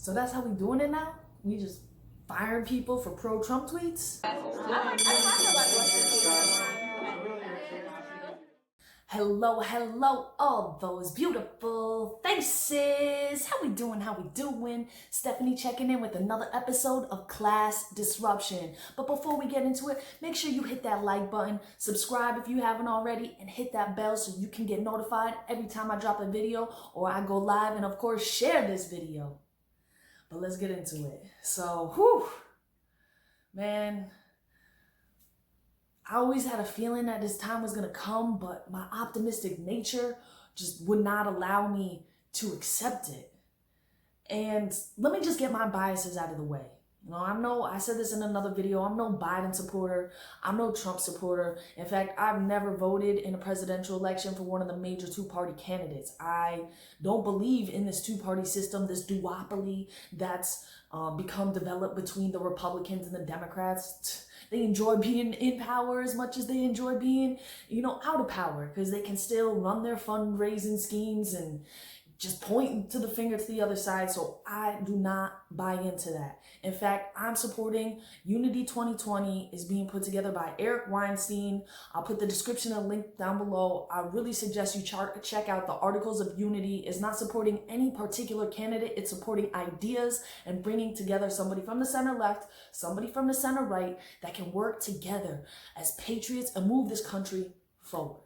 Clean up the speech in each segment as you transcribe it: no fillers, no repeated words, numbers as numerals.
So that's how we doing it now? We just firing people for pro-Trump tweets? Hello, hello, all those beautiful faces. How we doing? How we doing? Stephanie checking in with another episode of Class Disruption. But before we get into it, make sure you hit that like button, subscribe if you haven't already, and hit that bell so you can get notified every time I drop a video or I go live, and of course, share this video. But let's get into it. So, man, I always had a feeling that this time was gonna come, but my optimistic nature just would not allow me to accept it. And let me just get my biases out of the way. I said this in another video, I'm no Biden supporter, I'm no Trump supporter. In fact, I've never voted in a presidential election for one of the major two-party candidates. I don't believe in this two-party system, this duopoly that's become developed between the Republicans and the Democrats. They enjoy being in power as much as they enjoy being, out of power, because they can still run their fundraising schemes and just point to the finger to the other side. So I do not buy into that. In fact, I'm supporting Unity 2020 is being put together by Eric Weinstein. I'll put the description and link down below. I really suggest you check out the Articles of Unity. It's not supporting any particular candidate. It's supporting ideas and bringing together somebody from the center left, somebody from the center right that can work together as patriots and move this country forward.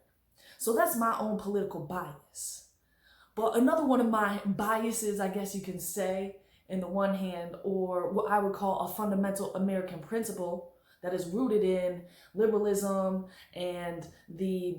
So that's my own political bias. But another one of my biases, I guess you can say, in the one hand, or what I would call a fundamental American principle that is rooted in liberalism and the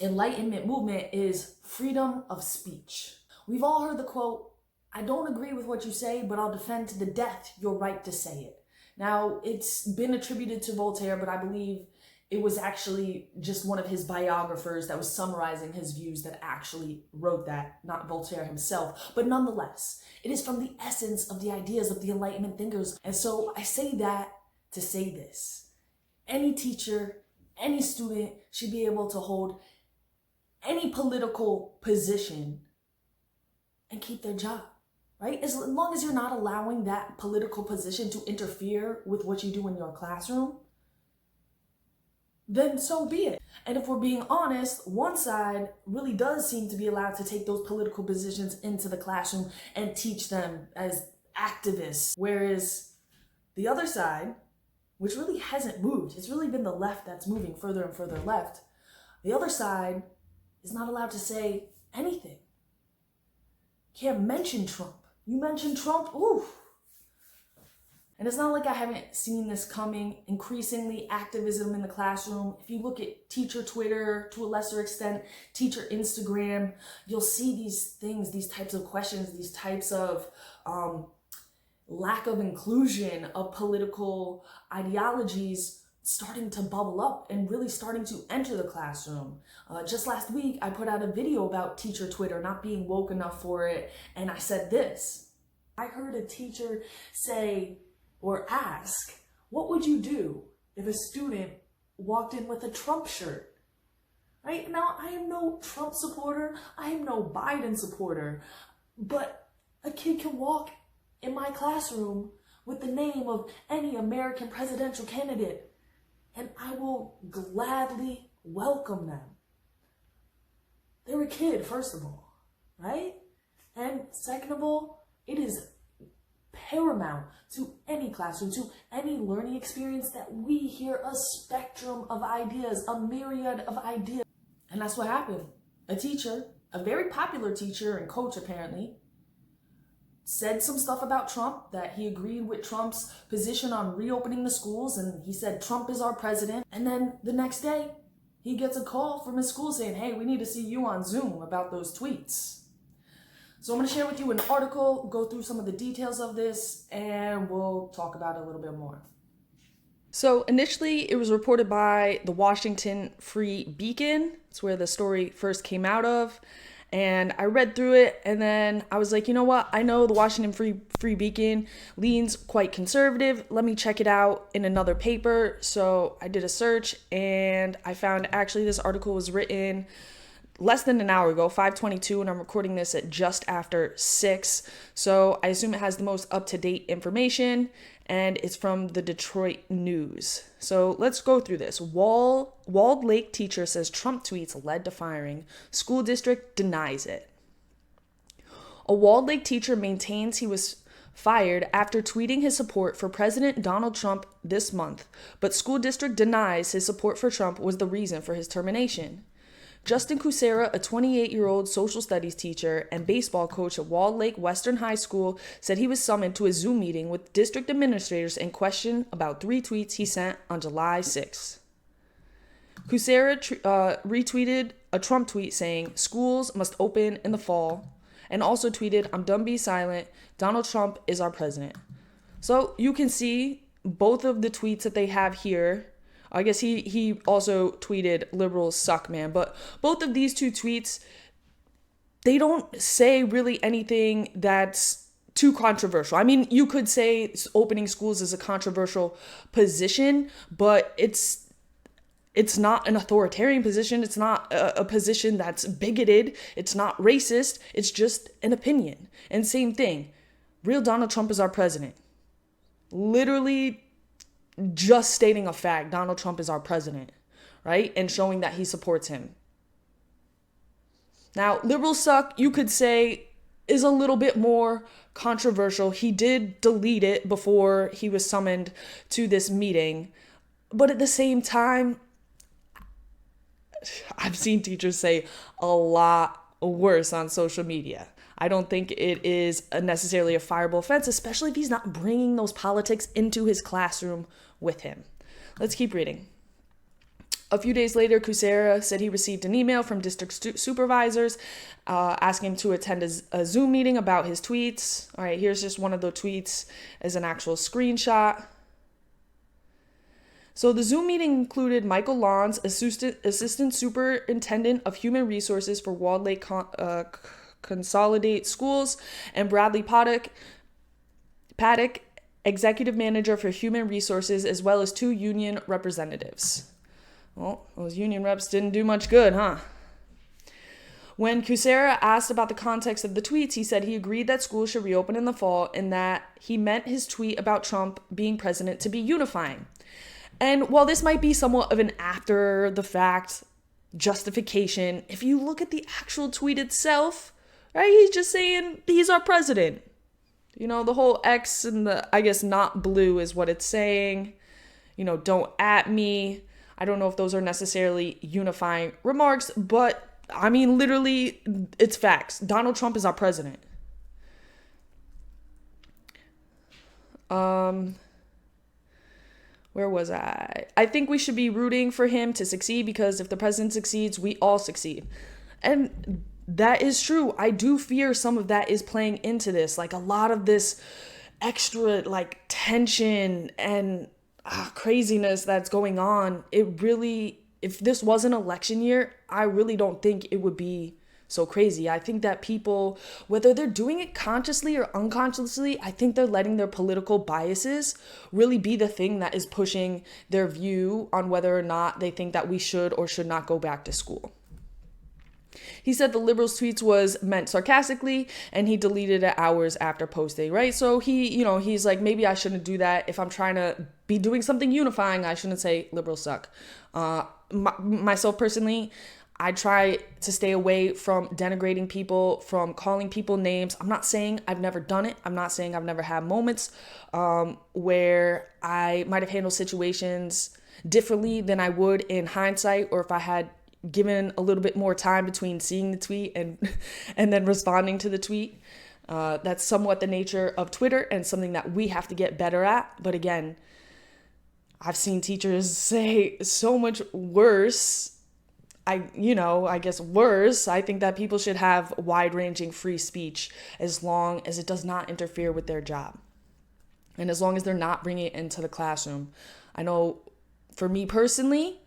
Enlightenment movement, is freedom of speech. We've all heard the quote, "I don't agree with what you say, but I'll defend to the death your right to say it." Now, it's been attributed to Voltaire, but I believe it was actually just one of his biographers that was summarizing his views that actually wrote that, not Voltaire himself. But nonetheless, it is from the essence of the ideas of the Enlightenment thinkers. And so I say that to say this. Any teacher, any student should be able to hold any political position and keep their job, right? As long as you're not allowing that political position to interfere with what you do in your classroom, then so be it. And if we're being honest, one side really does seem to be allowed to take those political positions into the classroom and teach them as activists. Whereas the other side, which really hasn't moved, it's really been the left that's moving further and further left. The other side is not allowed to say anything. Can't mention Trump. You mention Trump, oof. And it's not like I haven't seen this coming. Increasingly, activism in the classroom. If you look at teacher Twitter, to a lesser extent, teacher Instagram, you'll see these things, these types of questions, these types of lack of inclusion of political ideologies starting to bubble up and really starting to enter the classroom. Just last week, I put out a video about teacher Twitter not being woke enough for it. And I said this. I heard a teacher say, or ask, what would you do if a student walked in with a Trump shirt? Right? Now, I am no Trump supporter. I am no Biden supporter. But a kid can walk in my classroom with the name of any American presidential candidate, and I will gladly welcome them. They're a kid, first of all, right? And second of all, it is paramount to any classroom, to any learning experience, that we hear a spectrum of ideas, a myriad of ideas. And that's what happened. A teacher, a very popular teacher and coach apparently, said some stuff about Trump, that he agreed with Trump's position on reopening the schools, and he said Trump is our president. And then the next day, he gets a call from his school saying, hey, we need to see you on Zoom about those tweets. So I'm going to share with you an article, go through some of the details of this, and we'll talk about it a little bit more. So initially, it was reported by the Washington Free Beacon. It's where the story first came out of. And I read through it, and then I was like, you know what? I know the Washington Free Beacon leans quite conservative. Let me check it out in another paper. So I did a search, and I found actually this article was written less than an hour ago, 5:22, and I'm recording this at just after 6. So I assume it has the most up-to-date information, and it's from the Detroit News. So let's go through this. Walled Lake teacher says Trump tweets led to firing. School district denies it. A Walled Lake teacher maintains he was fired after tweeting his support for President Donald Trump this month, but school district denies his support for Trump was the reason for his termination. Justin Kucera, a 28-year-old social studies teacher and baseball coach at Walled Lake Western High School, said he was summoned to a Zoom meeting with district administrators and questioned about 3 tweets he sent on July 6. Kucera retweeted a Trump tweet saying, "Schools must open in the fall," and also tweeted, "I'm done being silent. Donald Trump is our president." So you can see both of the tweets that they have here. I guess he also tweeted "liberals suck, man." But both of these two tweets, they don't say really anything that's too controversial. I mean, you could say opening schools is a controversial position, but it's not an authoritarian position. It's not a position that's bigoted. It's not racist. It's just an opinion. And same thing. Real Donald Trump is our president. Literally just stating a fact. Donald Trump is our president, right? And showing that he supports him. Now, liberals suck, you could say, is a little bit more controversial. He did delete it before he was summoned to this meeting. But at the same time, I've seen teachers say a lot worse on social media. I don't think it is necessarily a fireable offense, especially if he's not bringing those politics into his classroom with him. Let's keep reading. A few days later, Kucera said he received an email from district supervisors asking him to attend a Zoom meeting about his tweets. All right, here's just one of the tweets as an actual screenshot. So the Zoom meeting included Michael Lawns, Assistant Superintendent of Human Resources for Walled Lake Consolidate Schools, and Bradley Paddock, Executive Manager for Human Resources, as well as 2 union representatives. Well, those union reps didn't do much good, huh? When Kucera asked about the context of the tweets, he said he agreed that schools should reopen in the fall and that he meant his tweet about Trump being president to be unifying. And while this might be somewhat of an after-the-fact justification, if you look at the actual tweet itself, right, he's just saying he's our president. You know, the whole X and the, I guess, not blue is what it's saying. You know, don't at me. I don't know if those are necessarily unifying remarks, but I mean, literally, it's facts. Donald Trump is our president. Where was I? I think we should be rooting for him to succeed because if the president succeeds, we all succeed. And that is true. I do fear some of that is playing into this. Like a lot of this extra like tension and craziness that's going on. It really, if this was an election year, I really don't think it would be so crazy. I think that people, whether they're doing it consciously or unconsciously, I think they're letting their political biases really be the thing that is pushing their view on whether or not they think that we should or should not go back to school. He said the liberals' tweets was meant sarcastically and he deleted it hours after posting, right? So he's like, maybe I shouldn't do that. If I'm trying to be doing something unifying, I shouldn't say liberals suck. Myself personally, I try to stay away from denigrating people, from calling people names. I'm not saying I've never done it. I'm not saying I've never had moments where I might have handled situations differently than I would in hindsight, or if I had given a little bit more time between seeing the tweet and then responding to the tweet. That's somewhat the nature of Twitter and something that we have to get better at. But again, I've seen teachers say so much worse. I guess worse. I think that people should have wide-ranging free speech as long as it does not interfere with their job. And as long as they're not bringing it into the classroom. I know for me personally,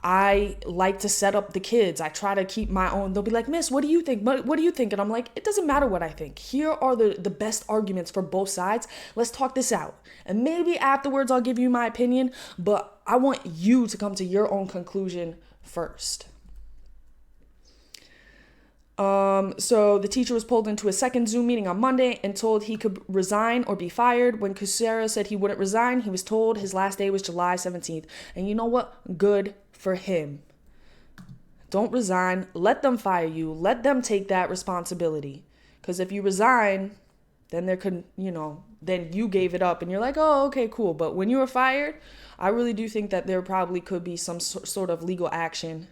I like to set up the kids. I try to keep my own. They'll be like, "Miss, what do you think? What do you think?" And I'm like, it doesn't matter what I think. Here are the best arguments for both sides. Let's talk this out. And maybe afterwards I'll give you my opinion, but I want you to come to your own conclusion first. So the teacher was pulled into a second Zoom meeting on Monday and told he could resign or be fired. When Kucera said he wouldn't resign, he was told his last day was July 17th. And you know what? Good for him. Don't resign. Let them fire you. Let them take that responsibility. Because if you resign, then there could, then you gave it up and you're like, oh, okay, cool. But when you were fired, I really do think that there probably could be some sort of legal action.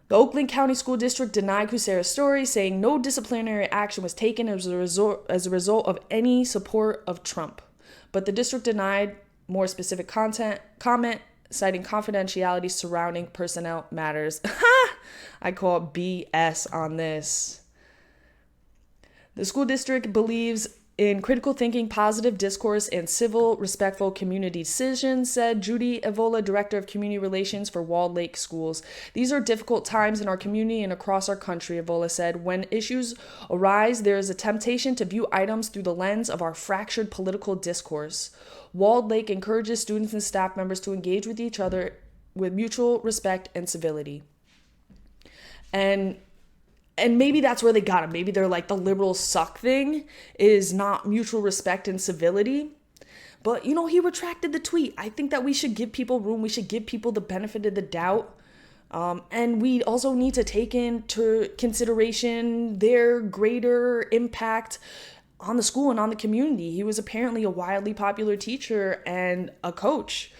The Oakland County School District denied Kucera's story, saying no disciplinary action was taken as a result of any support of Trump. But the district denied more specific comment, citing confidentiality surrounding personnel matters. I call BS on this. The school district believes in critical thinking, positive discourse, and civil, respectful community decisions, said Judy Evola, Director of Community Relations for Walled Lake Schools. These are difficult times in our community and across our country, Evola said. When issues arise, there is a temptation to view items through the lens of our fractured political discourse. Walled Lake encourages students and staff members to engage with each other with mutual respect and civility. And maybe that's where they got him. Maybe they're like, the liberals suck thing is not mutual respect and civility. But, he retracted the tweet. I think that we should give people room. We should give people the benefit of the doubt. And we also need to take into consideration their greater impact on the school and on the community. He was apparently a wildly popular teacher and a coach.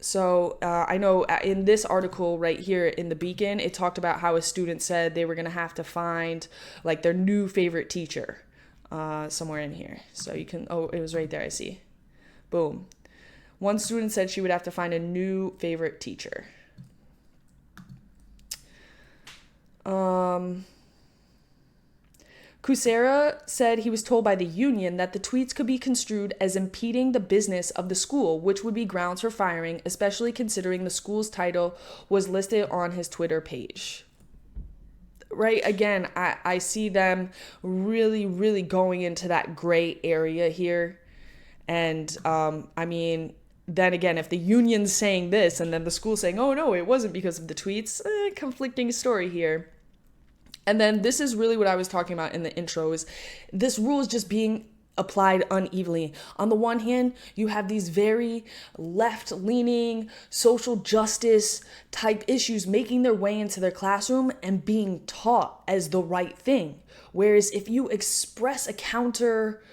So I know in this article right here in the Beacon, it talked about how a student said they were going to have to find like their new favorite teacher somewhere in here. So you can, it was right there, I see. Boom. One student said she would have to find a new favorite teacher. Kucera said he was told by the union that the tweets could be construed as impeding the business of the school, which would be grounds for firing, especially considering the school's title was listed on his Twitter page. Right? Again, I see them really, really going into that gray area here. And then again, if the union's saying this and then the school saying, oh no, it wasn't because of the tweets, conflicting story here. And then this is really what I was talking about in the intro, is this rule is just being applied unevenly. On the one hand, you have these very left-leaning social justice type issues making their way into their classroom and being taught as the right thing. Whereas if you express a counter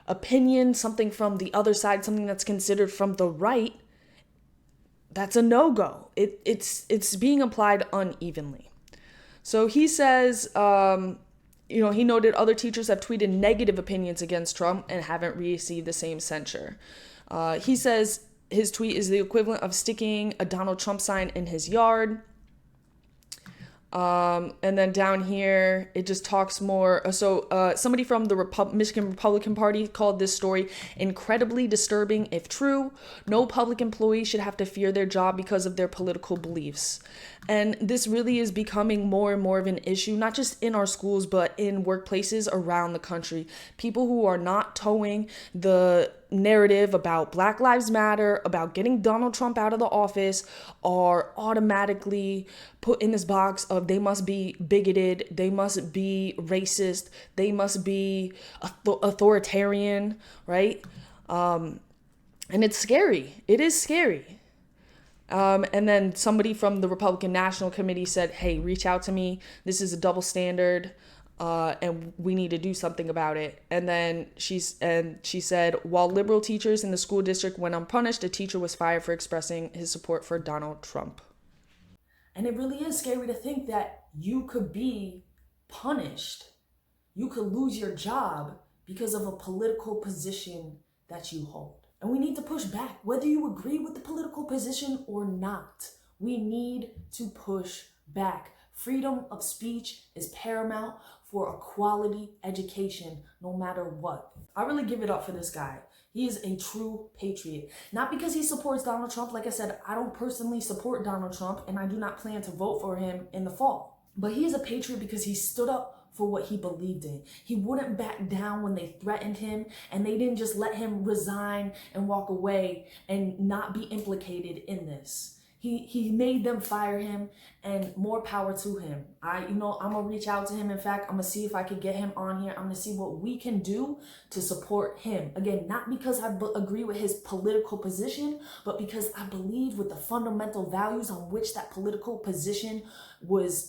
opinion, something from the other side, something that's considered from the right, that's a no-go. It's being applied unevenly. So he says, he noted other teachers have tweeted negative opinions against Trump and haven't received the same censure. He says his tweet is the equivalent of sticking a Donald Trump sign in his yard. And then down here, it just talks more. So somebody from the Michigan Republican Party called this story incredibly disturbing if true. No public employee should have to fear their job because of their political beliefs. And this really is becoming more and more of an issue, not just in our schools, but in workplaces around the country. People who are not towing the narrative about Black Lives Matter, about getting Donald Trump out of the office, are automatically put in this box of they must be bigoted, they must be racist, they must be authoritarian, right? And it's scary. It is scary. And then somebody from the Republican National Committee said, hey, reach out to me. This is a double standard. And we need to do something about it. And then she said, while liberal teachers in the school district went unpunished, a teacher was fired for expressing his support for Donald Trump. And it really is scary to think that you could be punished. You could lose your job because of a political position that you hold. And we need to push back, whether you agree with the political position or not. We need to push back. Freedom of speech is paramount for a quality education, no matter what. I really give it up for this guy. He is a true patriot. Not because he supports Donald Trump. Like I said, I don't personally support Donald Trump, and I do not plan to vote for him in the fall. But he is a patriot because he stood up for what he believed in. He wouldn't back down when they threatened him, and they didn't just let him resign and walk away and not be implicated in this. He made them fire him, and more power to him. I'm gonna reach out to him. In fact, I'm gonna see if I could get him on here. I'm gonna see what we can do to support him. Again, not because I agree with his political position, but because I believe with the fundamental values on which that political position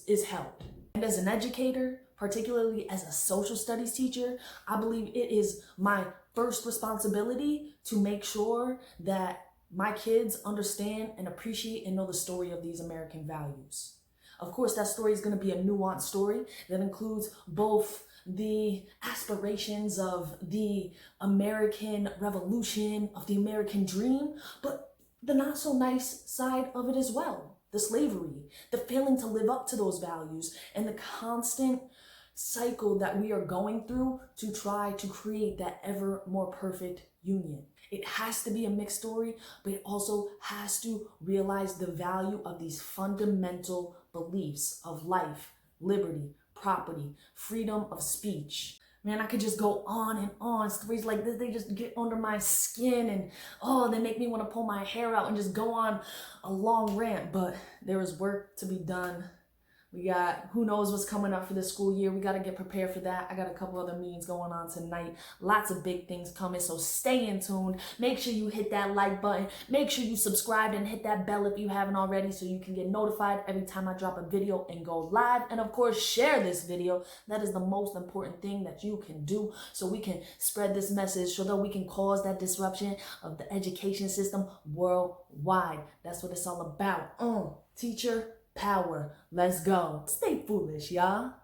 is held. And as an educator, particularly as a social studies teacher, I believe it is my first responsibility to make sure that my kids understand and appreciate and know the story of these American values. Of course, that story is going to be a nuanced story that includes both the aspirations of the American Revolution, of the American dream, but the not so nice side of it as well. The slavery, the failing to live up to those values, and the constant cycle that we are going through to try to create that ever more perfect union. It has to be a mixed story, but it also has to realize the value of these fundamental beliefs of life, liberty, property, freedom of speech. Man, I could just go on and on. Stories like this, they just get under my skin and they make me want to pull my hair out and just go on a long rant. But there is work to be done. We got who knows what's coming up for this school year. We got to get prepared for that. I got a couple other meetings going on tonight. Lots of big things coming, so stay in tune. Make sure you hit that like button. Make sure you subscribe and hit that bell if you haven't already so you can get notified every time I drop a video and go live. And of course, share this video. That is the most important thing that you can do so we can spread this message so that we can cause that disruption of the education system worldwide. That's what it's all about. Teacher power. Let's go. Stay foolish, y'all.